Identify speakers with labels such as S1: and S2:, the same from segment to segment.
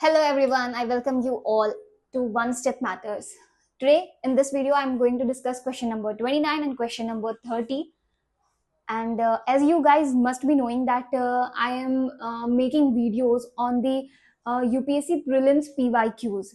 S1: Hello everyone, I welcome you all to One Step Matters. Today in this video I'm going to discuss question number 29 and question number 30. And as you guys must be knowing that I am making videos on the UPSC prelims PYQs.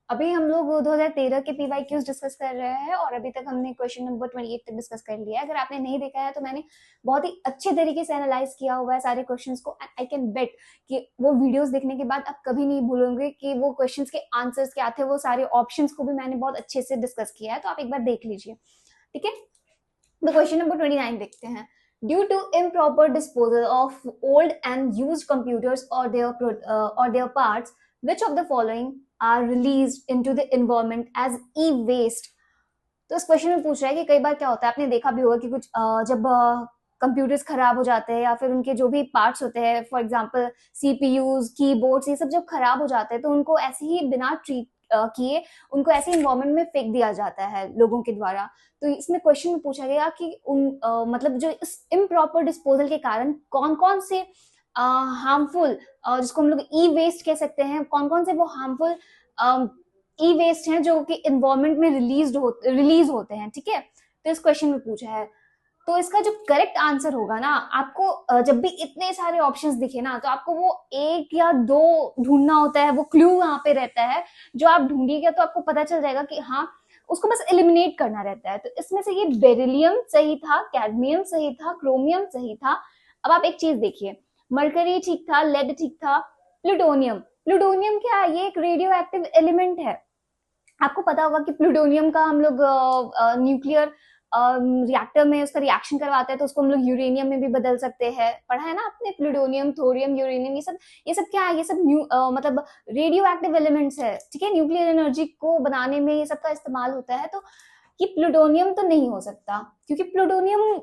S1: अभी हम लोग 2013 के PYQs discuss कर रहे हैं और अभी तक हमने क्वेश्चन नंबर 28 तक डिस्कस कर लिया है. अगर आपने नहीं देखा है तो मैंने बहुत ही अच्छे तरीके से एनालाइज किया हुआ है सारे क्वेश्चंस को. आई कैन बेट कि वो वीडियोस देखने के बाद आप कभी नहीं भूलोगे कि वो क्वेश्चंस के आंसर्स क्या थे. वो सारे ऑप्शंस को भी मैंने बहुत अच्छे से डिस्कस किया है, तो आप एक बार देख लीजिए. ठीक है, तो क्वेश्चन नंबर 29 देखते हैं. Due to improper disposal of old and used computers or their parts, which of the following are released into the environment as e-waste? तो इस क्वेश्चन में पूछ रहा है कि कई बार क्या होता है, आपने देखा भी होगा कि कुछ जब कंप्यूटर्स खराब हो जाते हैं या फिर उनके जो भी पार्ट्स होते हैं, फॉर एग्जांपल सीपीयूज, कीबोर्ड्स, ये सब जब खराब हो जाते हैं तो उनको ऐसे ही बिना ट्रीट किए उनको ऐसे इन्वायरमेंट में फेंक दिया जाता है लोगों के द्वारा. तो इसमें क्वेश्चन में पूछा गया कि मतलब जो इस इम्प्रॉपर डिस्पोजल के कारण कौन कौन से हार्मफुल, जिसको हम लोग ई वेस्ट कह सकते हैं, कौन कौन से वो हार्मफुल ई वेस्ट हैं जो कि इन्वायरमेंट में रिलीज होते हैं. ठीक है, तो इस क्वेश्चन में पूछा है. तो इसका जो करेक्ट आंसर होगा ना, आपको जब भी इतने सारे ऑप्शंस दिखे ना, तो आपको वो एक या दो ढूंढना होता है. वो क्लू वहां पे रहता है जो आप ढूंढिएगा तो आपको पता चल जाएगा कि हाँ, उसको बस एलिमिनेट करना रहता है. तो इसमें से ये बेरिलियम सही था, कैडमियम सही था, क्रोमियम सही था. अब आप एक चीज देखिए, मरकरी ठीक था, लेड ठीक था, प्लूटोनियम. प्लूटोनियम क्या है? ये एक रेडियो एक्टिव एलिमेंट है. आपको पता होगा कि प्लूटोनियम का हम लोग न्यूक्लियर रिएक्टर में उसका रिएक्शन करवाते हैं तो उसको हम लोग यूरेनियम में भी बदल सकते हैं. पढ़ा है ना आपने, प्लूटोनियम, थोरियम, यूरेनियम, ये सब क्या है? ये सब मतलब रेडियो एक्टिव एलिमेंट्स है. ठीक है, न्यूक्लियर एनर्जी को बनाने में ये सब का इस्तेमाल होता है. तो ये प्लूटोनियम तो नहीं हो सकता, क्योंकि प्लूटोनियम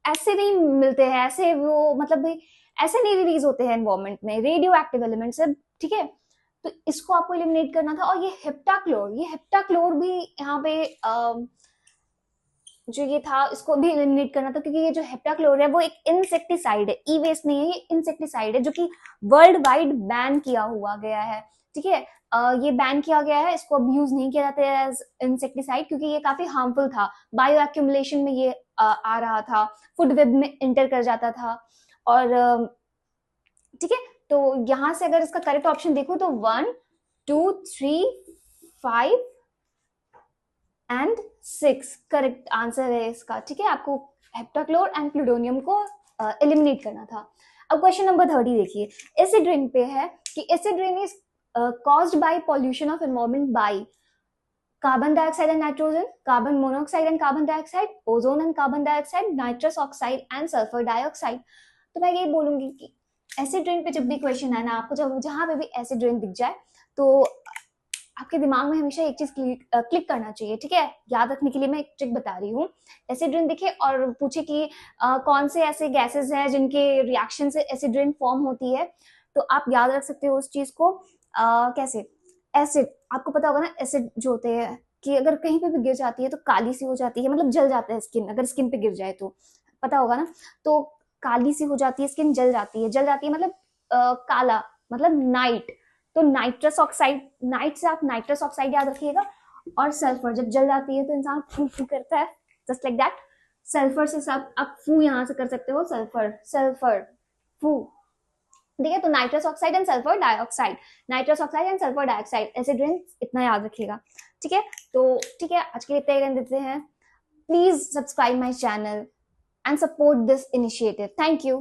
S1: ऐसे नहीं मिलते हैं, ऐसे वो मतलब ऐसे नहीं रिलीज होते हैं एनवायरमेंट में, रेडियो एक्टिव एलिमेंट्स है. ठीक है, तो इसको आपको एलिमिनेट करना था. और ये हेप्टाक्लोर भी यहाँ पे जो ये था, इसको भी एलिमिनेट करना था, क्योंकि ये जो हेप्टाक्लोर है वो एक इंसेक्टिसाइड है, ई वेस्ट नहीं है, ये इंसेक्टिसाइड है जो कि वर्ल्ड वाइड बैन किया हुआ गया है. ठीक है, ये बैन किया गया है, इसको अब यूज नहीं किया जाता है एज इंसेक्टिसाइड, क्योंकि ये काफी हार्मफुल था. बायो एक्यूमुलेशन में ये आ रहा था, फूड वेब में इंटर कर जाता था. और ठीक है, तो यहां से अगर इसका करेक्ट ऑप्शन देखो तो 1, 2, 3, 5 एंड 6 करेक्ट आंसर है इसका. ठीक है, आपको हेप्टाक्लोर एंड प्लूटोनियम को एलिमिनेट करना था. अब क्वेश्चन नंबर 30 देखिए, एसिड रेन पे है कि acid rain is caused by pollution of environment by carbon dioxide and nitrogen, carbon monoxide and carbon dioxide, ozone and carbon dioxide, nitrous oxide and sulfur dioxide. तो मैं ये बोलूंगी कि acid rain पे जब भी क्वेश्चन है ना, आपको जब जहां पे भी एसिड रेन दिख जाए तो आपके दिमाग में हमेशा एक चीज क्लिक करना चाहिए. ठीक है, याद रखने के लिए मैं एक ट्रिक बता रही हूँ. एसिड रेन दिखे और पूछे कि कौन से ऐसे गैसेस हैं जिनके रिएक्शन से एसिड रेन फॉर्म होती है, तो आप याद रख सकते हो उस चीज को. कैसे? एसिड, आपको पता होगा ना, एसिड जो होते हैं कि अगर कहीं पे भी गिर जाती है तो काली सी हो जाती है, मतलब जल जाता है स्किन. अगर स्किन पे गिर जाए तो पता होगा ना, तो काली सी हो जाती है स्किन, जल जाती है मतलब काला, मतलब नाइट. तो नाइट्रस ऑक्साइड, नाइट से आप नाइट्रस ऑक्साइड याद रखिएगा. और सल्फर, जब जल जाती है तो इंसान फू फू करता है, जस्ट लाइक दैट. सल्फर से सब आप फू यहां से कर सकते हो, सल्फर फू. ठीक है, तो nitrous oxide and sulphur dioxide, nitrous oxide and sulphur dioxide, acid rain, इतना याद रखिएगा. ठीक है, तो ठीक है, आज के लिए इतना ही रहने देते हैं. Please subscribe my channel and support this initiative. Thank you.